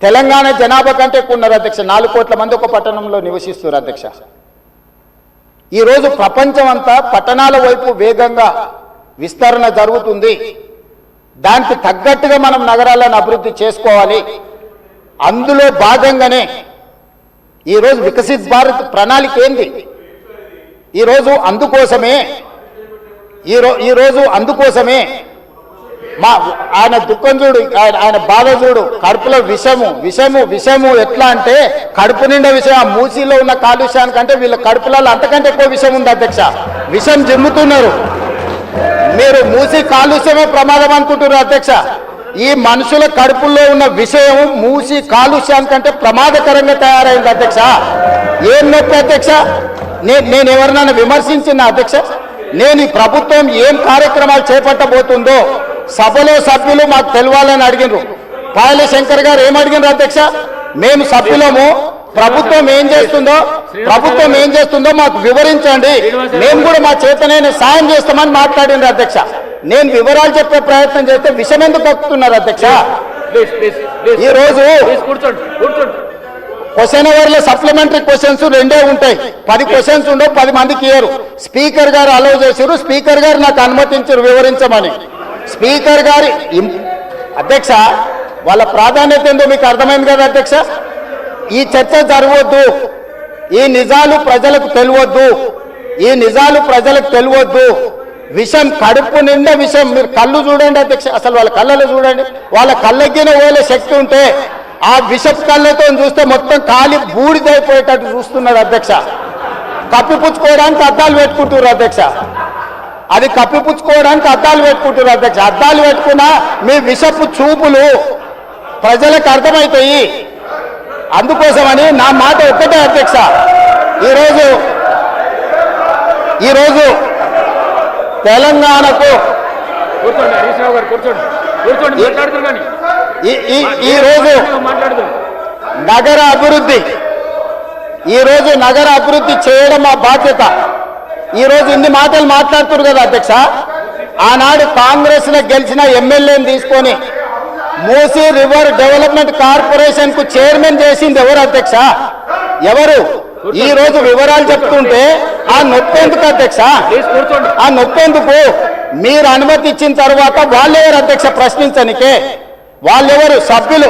తెలంగాణ జనాభా కంటే ఎక్కువ ఉన్నారు అధ్యక్ష. 4 కోట్ల మంది ఒక పట్టణంలో నివసిస్తున్నారు అధ్యక్ష. ఈరోజు ప్రపంచం అంతా పట్టణాల వైపు వేగంగా విస్తరణ జరుగుతుంది. దానికి తగ్గట్టుగా మనం నగరాలను అభివృద్ధి చేసుకోవాలి. అందులో భాగంగానే ఈరోజు వికసిత్ భారత్ ప్రణాళిక ఏంది? ఈరోజు అందుకోసమే మా ఆయన దుఃఖం చూడు, ఆయన బాధ చూడు, కడుపులో విషము ఎట్లా అంటే కడుపు నిండా విషయం. ఆ మూసీలో ఉన్న కాలుష్యానికంటే వీళ్ళ కడుపులలో అంతకంటే ఎక్కువ విషయం ఉంది అధ్యక్ష. విషం జిమ్ముతున్నారు. మీరు మూసీ కాలుష్యమే ప్రమాదం అనుకుంటున్నారు అధ్యక్ష. ఈ మనుషుల కడుపుల్లో ఉన్న విషయం మూసీ కాలుష్యానికంటే ప్రమాదకరంగా తయారైంది అధ్యక్ష. ఏం నొప్పి అధ్యక్ష? నేను ఎవరినైనా విమర్శించిన అధ్యక్ష? నేను ఈ ప్రభుత్వం ఏం కార్యక్రమాలు చేపట్టబోతుందో సభలో సభ్యులు మాకు తెలవాలని అడిగినారు. పాయల శంకర్ గారు ఏమడిగినారు అధ్యక్ష? మేము సభ్యులము, ప్రభుత్వం ఏం చేస్తుందో మాకు వివరించండి, మేము కూడా మా చేతనైన సాయం చేస్తామని మాట్లాడినారు అధ్యక్ష. నేను వివరాలు చెప్పే ప్రయత్నం చేస్తే విషయం ఎందుకు కక్కుతున్నారు అధ్యక్ష? ఈరోజు క్వశ్చన్ అవర్లో సప్లిమెంటరీ క్వశ్చన్స్ 2 ఉంటాయి. 10 క్వశ్చన్స్ ఉండవు, 10 మందికి ఇయ్యరు. స్పీకర్ గారు అలౌ చేశారు. స్పీకర్ గారు నాకు అనుమతించారు వివరించమని. స్పీకర్ గారి అధ్యక్ష వాళ్ళ ప్రాధాన్యత ఏందో మీకు అర్థమైంది కదా అధ్యక్ష. ఈ చర్చ జరగవద్దు, ఈ నిజాలు ప్రజలకు తెలియవద్దు. విషం కడుపు నిండా విషం. మీరు కళ్ళు చూడండి అధ్యక్ష, అసలు వాళ్ళ కళ్ళలో చూడండి. వాళ్ళ కళ్ళెక్కిన ఓలే శక్తి ఉంటే ఆ విషపు కళ్ళతో చూస్తే మొత్తం కాలి బూడిదైపోయేటట్టు చూస్తున్నారు అధ్యక్ష. కప్పిపుచ్చుకోవడానికి అద్దాలు పెట్టుకుంటున్నారు అధ్యక్ష. అద్దాలు పెట్టుకున్నా మీ విషపు చూపులు ప్రజలకు అర్థమవుతాయి. అందుకోసమని నా మాట ఒక్కటే అధ్యక్ష. ఈరోజు తెలంగాణకు ఈరోజు నగర అభివృద్ధి చేయడం మా బాధ్యత. ఈరోజు ఇన్ని మాటలు మాట్లాడుతున్నారు కదా అధ్యక్ష. ఆనాడు కాంగ్రెస్ లో గెలిచిన ఎమ్మెల్యేని తీసుకొని మూసీ రివర్ డెవలప్మెంట్ కార్పొరేషన్ కు చైర్మన్ చేసింది ఎవరు అధ్యక్ష? ఎవరు? ఈ రోజు వివరాలు చెప్తుంటే ఆ నొప్పెందుకు అధ్యక్ష? మీరు అనుమతి ఇచ్చిన తర్వాత వాళ్ళెవరు అధ్యక్ష ప్రశ్నించనికే? వాళ్ళెవరు సభ్యులు?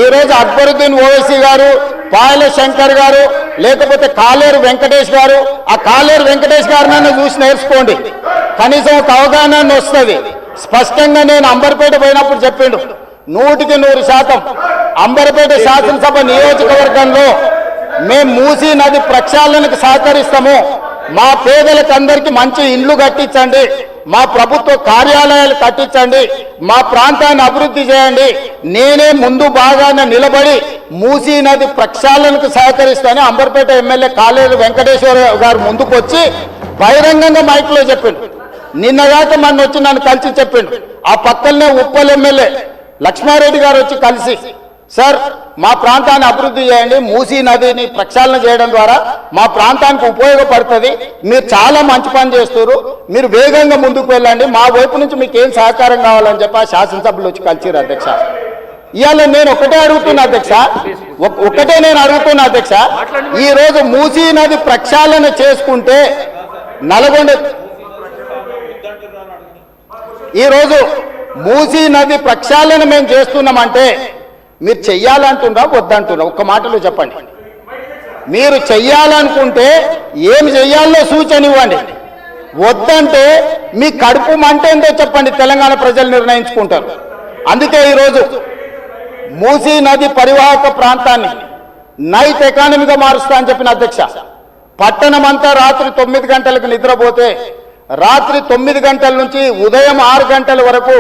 ఈ రోజు అక్బరుద్దీన్ ఓవైసీ గారు, పాయల శంకర్ గారు, లేకపోతే కాలేరు వెంకటేష్ గారు. ఆ కాలేరు వెంకటేష్ గారినైనా చూసి నేర్చుకోండి, కనీసం ఒక అవగాహన వస్తుంది. స్పష్టంగా నేను అంబర్పేట పోయినప్పుడు చెప్పిండు, 100% అంబర్పేట శాసనసభ నియోజకవర్గంలో మేము మూసీ నది ప్రక్షాళనకు సహకరిస్తాము. మా పేదలకు అందరికీ మంచి ఇండ్లు కట్టించండి, మా ప్రభుత్వ కార్యాలయాలు కట్టించండి, మా ప్రాంతాన్ని అభివృద్ధి చేయండి. నేనే ముందు బాగానే నిలబడి మూసీ నది ప్రక్షాళనకు సహకరిస్తానని అంబర్పేట ఎమ్మెల్యే కాలేరు వెంకటేశ్వర గారు ముందుకు వచ్చి బహిరంగంగా మైక్లో చెప్పిండు. నిన్నగాక మొన్న వచ్చి నన్ను కలిసి చెప్పిండు. ఆ పక్కనే ఉప్పల్ ఎమ్మెల్యే లక్ష్మారెడ్డి గారు వచ్చి కలిసి, సార్ మా ప్రాంతాన్ని అభివృద్ధి చేయండి, మూసీ నదిని ప్రక్షాళన చేయడం ద్వారా మా ప్రాంతానికి ఉపయోగపడుతుంది, మీరు చాలా మంచి పని చేస్తారు, మీరు వేగంగా ముందుకు వెళ్ళండి, మా వైపు నుంచి మీకు ఏం సహకారం కావాలని చెప్పి ఆ శాసనసభ్యులు వచ్చి కలిసిరు అధ్యక్ష. ఇవాళ నేను ఒకటే అడుగుతున్నా అధ్యక్ష, ఈ రోజు మూసీ నది ప్రక్షాళన చేసుకుంటే ఈరోజు మూసీ నది ప్రక్షాళన మేము చేస్తున్నామంటే మీరు చెయ్యాలంటున్నా వద్దంటున్నా? ఒక్క మాటలో చెప్పండి. మీరు చెయ్యాలనుకుంటే ఏం చెయ్యాలో సూచన ఇవ్వండి, వద్దంటే మీ కడుపు మంట ఏందో చెప్పండి. తెలంగాణ ప్రజలు నిర్ణయించుకుంటారు. అందుకే ఈరోజు మూసీ నది పరివాహక ప్రాంతాన్ని నైట్ ఎకానమీగా మారుస్తా అని చెప్పిన అధ్యక్ష. పట్టణం అంతా రాత్రి 9 గంటలకు నిద్రపోతే రాత్రి 9 గంటల నుంచి ఉదయం 6 గంటల వరకు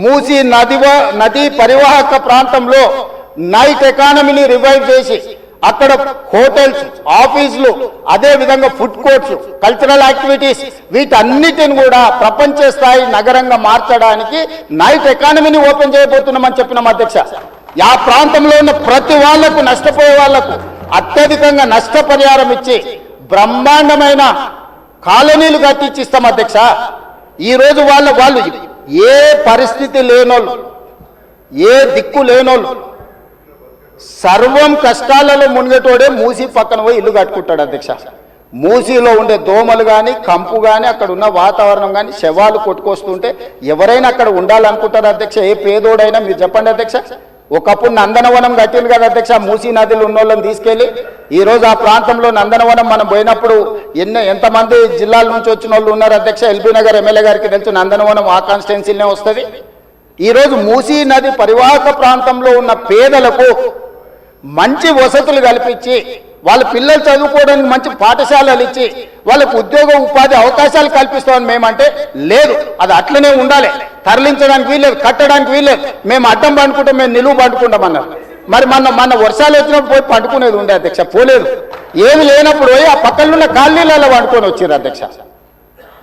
మూసీ నది పరివాహక ప్రాంతంలో నైట్ ఎకానమీని రివైవ్ చేసి అక్కడ హోటల్స్, ఆఫీసులు, అదే విధంగా ఫుడ్ కోర్ట్స్, కల్చరల్ యాక్టివిటీస్ వీటన్నిటిని కూడా ప్రపంచ స్థాయి నగరంగా మార్చడానికి నైట్ ఎకానమీని ఓపెన్ చేయబోతున్నామని చెప్పినాం అధ్యక్ష. ఆ ప్రాంతంలో ఉన్న ప్రతి వాళ్లకు, నష్టపోయే వాళ్లకు అత్యధికంగా నష్టపరిహారం ఇచ్చి బ్రహ్మాండమైన కాలనీలు కట్టించిస్తాం అధ్యక్ష. ఈరోజు వాళ్ళు ఏ పరిస్థితి లేనోళ్ళు, ఏ దిక్కు లేనోళ్ళు, సర్వం కష్టాలలో మునిగేటోడే మూసి పక్కన పోయి ఇల్లు కట్టుకుంటాడు అధ్యక్ష. మూసీలో ఉండే దోమలు కానీ కంపు కానీ అక్కడ ఉన్న వాతావరణం కానీ శవాలు కొట్టుకొస్తుంటే ఎవరైనా అక్కడ ఉండాలనుకుంటారు అధ్యక్ష. ఏ పేదోడైనా మీరు చెప్పండి అధ్యక్ష. ఒకప్పుడు నందనవనం కట్టింది కదా అధ్యక్ష, మూసీ నదిలో ఉన్న వాళ్ళని తీసుకెళ్ళి. ఈరోజు ఆ ప్రాంతంలో నందనవనం మనం పోయినప్పుడు ఎంతమంది జిల్లాల నుంచి వచ్చిన వాళ్ళు ఉన్నారు అధ్యక్ష. ఎల్బీ నగర్ ఎమ్మెల్యే గారికి తెలుసు, నందనవనం ఆ కాన్స్టిట్యున్సీలోనే వస్తుంది. ఈరోజు మూసీ నది పరివాహక ప్రాంతంలో ఉన్న పేదలకు మంచి వసతులు కల్పించి, వాళ్ళ పిల్లలు చదువుకోవడానికి మంచి పాఠశాలలు ఇచ్చి వాళ్ళకు ఉద్యోగ ఉపాధి అవకాశాలు కల్పిస్తామని మేమంటే లేదు, అది అట్లనే ఉండాలి, తరలించడానికి వీల్లేదు, కట్టడానికి వీల్లేదు, మేము అడ్డం పండుకుంటాం, మేము నిలువు పండుకుంటామన్నారు. మరి మన వర్షాలు వచ్చినప్పుడు పోయి పండుకునేది ఉండే అధ్యక్ష, పోలేదు. ఏమి లేనప్పుడు పోయి ఆ పక్కనున్న కాలనీలలో పండుకొని వచ్చారు అధ్యక్ష.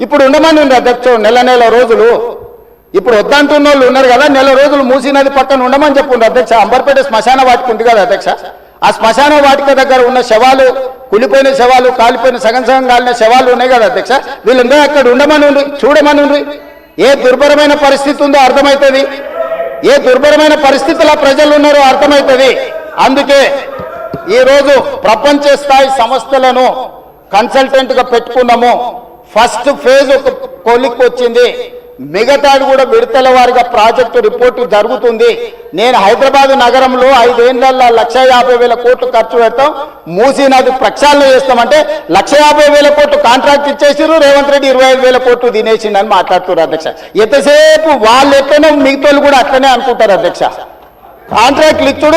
ఇప్పుడు ఉండమని ఉంది అధ్యక్ష నెల రోజులు. ఇప్పుడు వద్దంటున్న వాళ్ళు ఉన్నారు కదా, నెల రోజులు మూసీ నది పక్కన ఉండమని చెప్పుండ్రు అధ్యక్ష. అంబర్పేట శ్మశాన వాటిక ఉంది కదా అధ్యక్ష, ఆ శ్మశాన వాటిక దగ్గర ఉన్న శవాలు, కులిపోయిన శవాలు, కాలిపోయిన సగం కాలిన శవాలు ఉన్నాయి కదా అధ్యక్ష, వీళ్ళందరూ అక్కడ ఉండమని ఉండి చూడమని ఉండి. ఏ దుర్భరమైన పరిస్థితి ఉందో అర్థమవుతుంది, ఏ దుర్భరమైన పరిస్థితుల్లో ప్రజలు ఉన్నారో అర్థమవుతుంది. అందుకే ఈరోజు ప్రపంచ స్థాయి సంస్థలను కన్సల్టెంట్గా పెట్టుకున్నాము. ఫస్ట్ ఫేజ్ ఒక కొలిక్కి వచ్చింది, మిగతాది కూడా విడతల వారిగా ప్రాజెక్టు రిపోర్టు జరుగుతుంది. నేను హైదరాబాద్ నగరంలో 5 ఏళ్లలో 1,50,000 కోట్లు ఖర్చు పెడతాం, మూసీ నది ప్రక్షాళన చేస్తామంటే 1,50,000 కోట్లు కాంట్రాక్ట్ ఇచ్చేసిరు, రేవంత్ రెడ్డి 25,000 కోట్లు తినేసిండని మాట్లాడుతున్నారు అధ్యక్ష. ఎంతసేపు వాళ్ళు ఎట్లనో మిగతా కూడా అట్లనే అనుకుంటారు అధ్యక్ష. కాంట్రాక్ట్లు ఇచ్చుడు